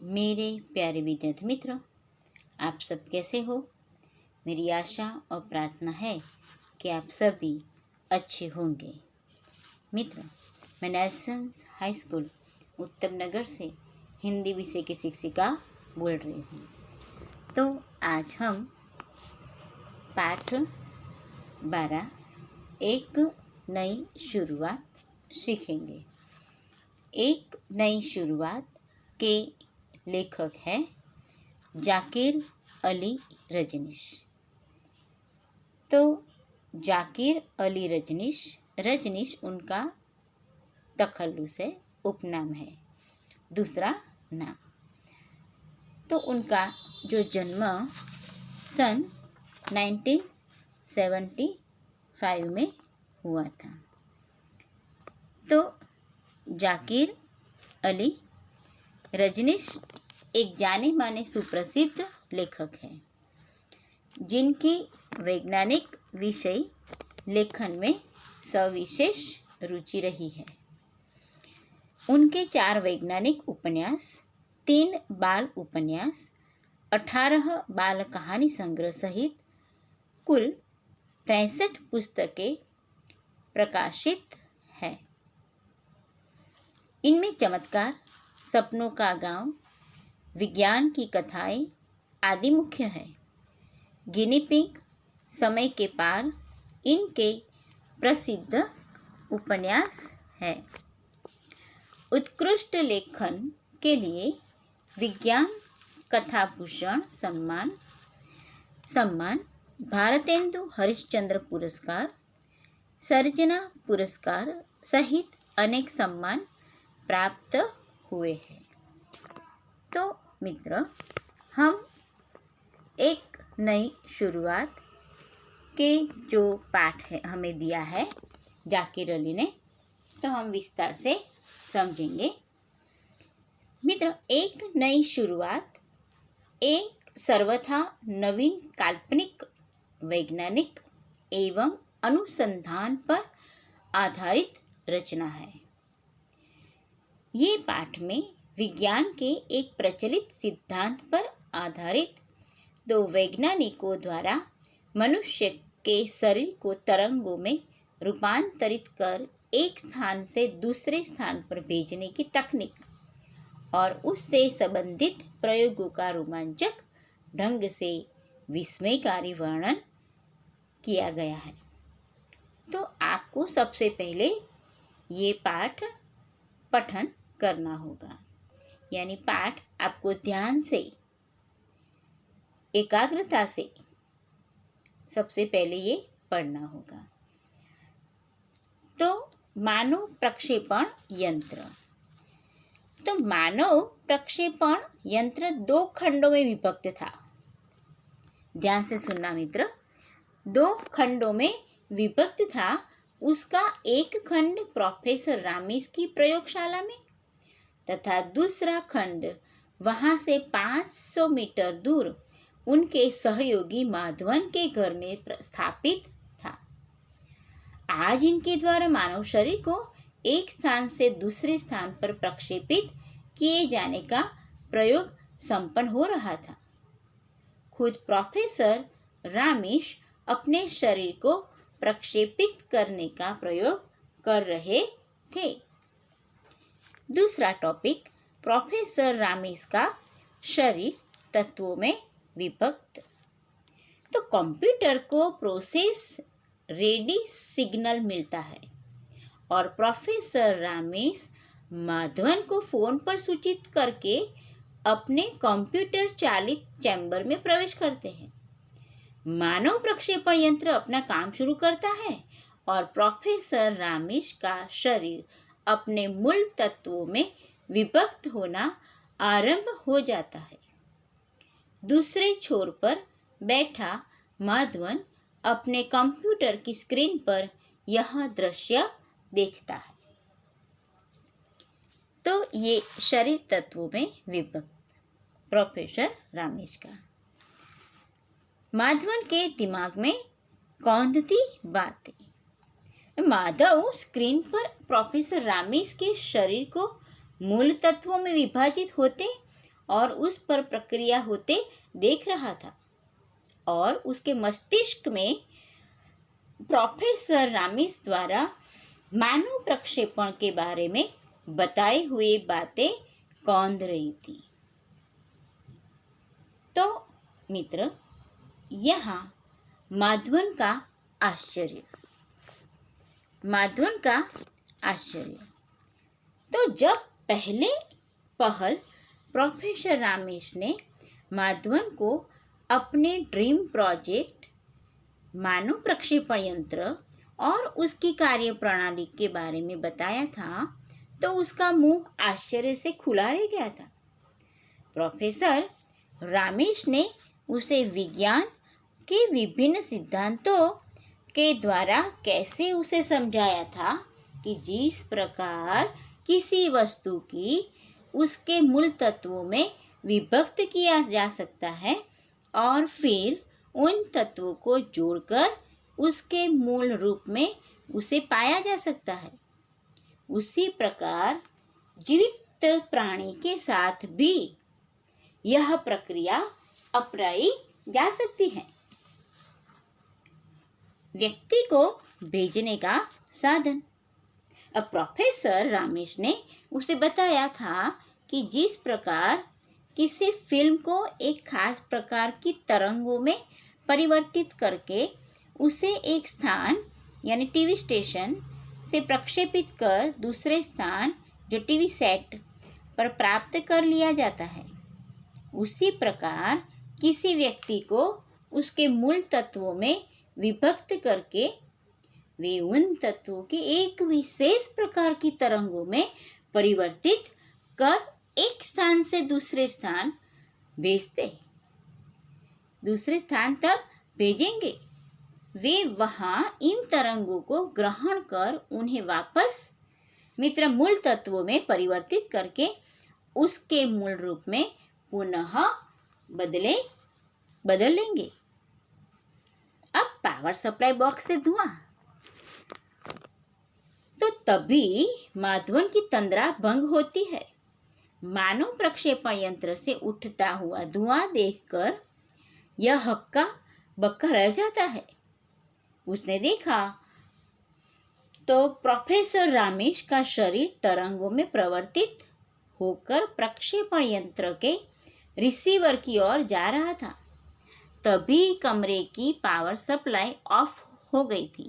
मेरे प्यारे विद्यार्थी मित्रों, आप सब कैसे हो। मेरी आशा और प्रार्थना है कि आप सभी अच्छे होंगे। मित्रों, मैं नेशंस हाई स्कूल उत्तम नगर से हिंदी विषय की शिक्षिका बोल रही हूँ। तो आज हम पाठ 12 एक नई शुरुआत सीखेंगे। एक नई शुरुआत के लेखक है जाकिर अली रजनीश। तो जाकिर अली रजनीश उनका तखल्लुस है, उपनाम है, दूसरा नाम। तो उनका जो जन्म सन 1975 में हुआ था। तो जाकिर अली रजनीश एक जाने माने सुप्रसिद्ध लेखक हैं, जिनकी वैज्ञानिक विषय लेखन में सविशेष रुचि रही है। उनके 4 वैज्ञानिक उपन्यास, 3 बाल उपन्यास, 18 बाल कहानी संग्रह सहित कुल 63 पुस्तकें प्रकाशित हैं। इनमें चमत्कार, सपनों का गांव, विज्ञान की कथाएं आदि मुख्य है। गिनी पिग, समय के पार इनके प्रसिद्ध उपन्यास है। उत्कृष्ट लेखन के लिए विज्ञान कथाभूषण सम्मान, भारतेंदु हरिश्चंद्र पुरस्कार, सर्जना पुरस्कार सहित अनेक सम्मान प्राप्त हुए हैं। तो मित्र, हम एक नई शुरुआत के जो पाठ है हमें दिया है जाकिर अली ने, तो हम विस्तार से समझेंगे। मित्र, एक नई शुरुआत एक सर्वथा नवीन काल्पनिक वैज्ञानिक एवं अनुसंधान पर आधारित रचना है। ये पाठ में विज्ञान के एक प्रचलित सिद्धांत पर आधारित 2 वैज्ञानिकों द्वारा मनुष्य के शरीर को तरंगों में रूपांतरित कर एक स्थान से दूसरे स्थान पर भेजने की तकनीक और उससे संबंधित प्रयोगों का रोमांचक ढंग से विस्मयकारी वर्णन किया गया है। तो आपको सबसे पहले ये पाठ पठन करना होगा, यानी पाठ आपको ध्यान से, एकाग्रता से सबसे पहले ये पढ़ना होगा। तो मानव प्रक्षेपण यंत्र। तो मानव प्रक्षेपण यंत्र 2 खंडों में विभक्त था। ध्यान से सुनना मित्र, 2 खंडों में विभक्त था। उसका एक खंड प्रोफेसर रामीस की प्रयोगशाला में तथा दूसरा खंड वहां से 500 मीटर दूर उनके सहयोगी माधवन के घर में स्थापित था। आज इनके द्वारा मानव शरीर को एक स्थान से दूसरे स्थान पर प्रक्षेपित किए जाने का प्रयोग संपन्न हो रहा था। खुद प्रोफेसर रामीश अपने शरीर को प्रक्षेपित करने का प्रयोग कर रहे थे। दूसरा टॉपिक, प्रोफेसर रामीस का शरीर तत्वों में विभक्त। तो कंप्यूटर को प्रोसेस रेडी सिग्नल मिलता है और प्रोफेसर रामीस माधवन को फोन पर सूचित करके अपने कंप्यूटर चालित चैम्बर में प्रवेश करते हैं। मानव प्रक्षेपण यंत्र अपना काम शुरू करता है और प्रोफेसर रामीश का शरीर अपने मूल तत्वों में विभक्त होना आरंभ हो जाता है। दूसरे छोर पर बैठा माधवन अपने कंप्यूटर की स्क्रीन पर यह दृश्य देखता है। तो ये शरीर तत्वों में विभक्त प्रोफेसर रामीश का। माधवन के दिमाग में कौंधती बातें। माधव स्क्रीन पर प्रोफेसर रामीस के शरीर को मूल तत्वों में विभाजित होते और उस पर प्रक्रिया होते देख रहा था और उसके मस्तिष्क में प्रोफेसर रामिस द्वारा मानव प्रक्षेपण के बारे में बताए हुए बातें कौंध रही थी। तो मित्र, यहाँ माधवन का आश्चर्य। तो जब पहले पहल प्रोफेसर रामेश ने माधवन को अपने ड्रीम प्रोजेक्ट मानव प्रक्षेपण यंत्र और उसकी कार्यप्रणाली के बारे में बताया था, तो उसका मुंह आश्चर्य से खुला रह गया था। प्रोफेसर रामेश ने उसे विज्ञान के विभिन्न सिद्धांतों के द्वारा कैसे उसे समझाया था कि जिस प्रकार किसी वस्तु की उसके मूल तत्वों में विभक्त किया जा सकता है और फिर उन तत्वों को जोड़कर उसके मूल रूप में उसे पाया जा सकता है, उसी प्रकार जीवित प्राणी के साथ भी यह प्रक्रिया अपनाई जा सकती है। व्यक्ति को भेजने का साधन। अब प्रोफेसर रामेश ने उसे बताया था कि जिस प्रकार किसी फिल्म को एक खास प्रकार की तरंगों में परिवर्तित करके उसे एक स्थान यानी टीवी स्टेशन से प्रक्षेपित कर दूसरे स्थान जो टीवी सेट पर प्राप्त कर लिया जाता है, उसी प्रकार किसी व्यक्ति को उसके मूल तत्वों में विभक्त करके वे उन तत्वों के एक विशेष प्रकार की तरंगों में परिवर्तित कर एक स्थान से दूसरे स्थान तक भेजेंगे। वे वहाँ इन तरंगों को ग्रहण कर उन्हें वापस मित्र मूल तत्वों में परिवर्तित करके उसके मूल रूप में पुनः बदल लेंगे। अब पावर सप्लाई बॉक्स से धुआं। तो तभी माधवन की तंद्रा भंग होती है। मानव प्रक्षेपण यंत्र से उठता हुआ धुआं देखकर यह हक्का बक्का रह जाता है। उसने देखा तो प्रोफेसर रामेश का शरीर तरंगों में परिवर्तित होकर प्रक्षेपण यंत्र के रिसीवर की ओर जा रहा था। तभी कमरे की पावर सप्लाई ऑफ हो गई थी।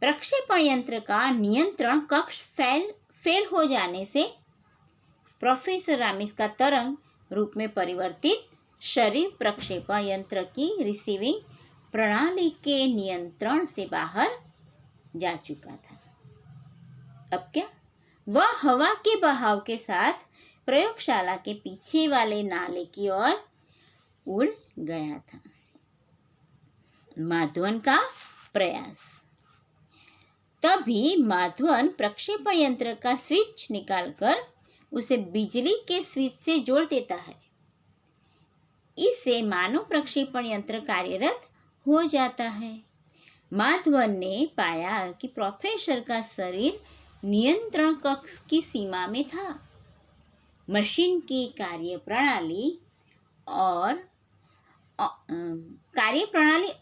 प्रक्षेपण यंत्र का नियंत्रण कक्ष फेल हो जाने से प्रोफेसर रामेश का तरंग रूप में परिवर्तित शरीर प्रक्षेपण यंत्र की रिसीविंग प्रणाली के नियंत्रण से बाहर जा चुका था। अब क्या? वह हवा के बहाव के साथ प्रयोगशाला के पीछे वाले नाले की ओर उड़ गया था। माधवन का प्रयास। तभी माधवन प्रक्षेपण यंत्र का स्विच निकालकर उसे बिजली के स्विच से जोड़ देता है। इससे मानव प्रक्षेपण यंत्र कार्यरत हो जाता है। माधवन ने पाया कि प्रोफेसर का शरीर नियंत्रण कक्ष की सीमा में था। मशीन की कार्यप्रणाली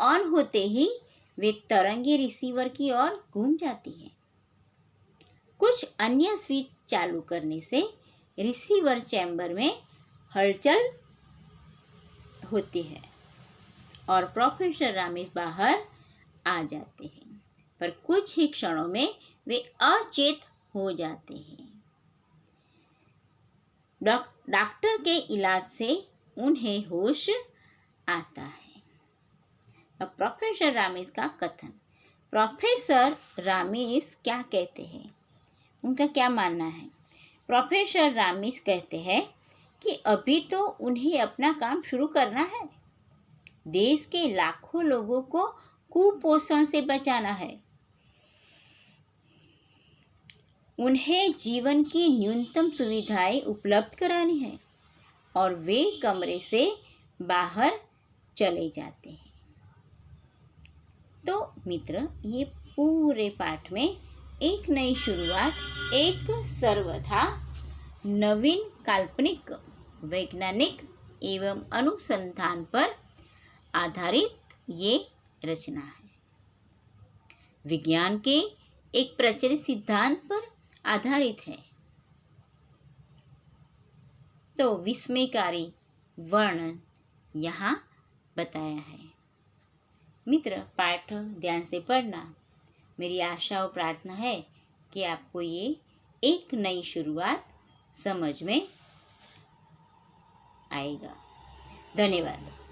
ऑन होते ही वे तरंगे रिसीवर की ओर घूम जाती है। कुछ अन्य स्विच चालू करने से रिसीवर चैम्बर में हलचल होती है और प्रोफेसर रामेश बाहर आ जाते हैं, पर कुछ ही क्षणों में वे अचेत हो जाते हैं। डॉक्टर के इलाज से उन्हें होश आता है। अब प्रोफेसर रामेश का कथन। प्रोफेसर रामेश क्या कहते हैं, उनका क्या मानना है? प्रोफेसर रामेश कहते हैं कि अभी तो उन्हें अपना काम शुरू करना है। देश के लाखों लोगों को कुपोषण से बचाना है। उन्हें जीवन की न्यूनतम सुविधाएं उपलब्ध करानी है और वे कमरे से बाहर चले जाते हैं। तो मित्र, ये पूरे पाठ में एक नई शुरुआत, एक सर्वथा नवीन काल्पनिक वैज्ञानिक एवं अनुसंधान पर आधारित ये रचना है। विज्ञान के एक प्रचलित सिद्धांत पर आधारित है। तो विस्मयकारी वर्णन यहाँ बताया है। मित्र, पाठ ध्यान से पढ़ना। मेरी आशा और प्रार्थना है कि आपको ये एक नई शुरुआत समझ में आएगा। धन्यवाद।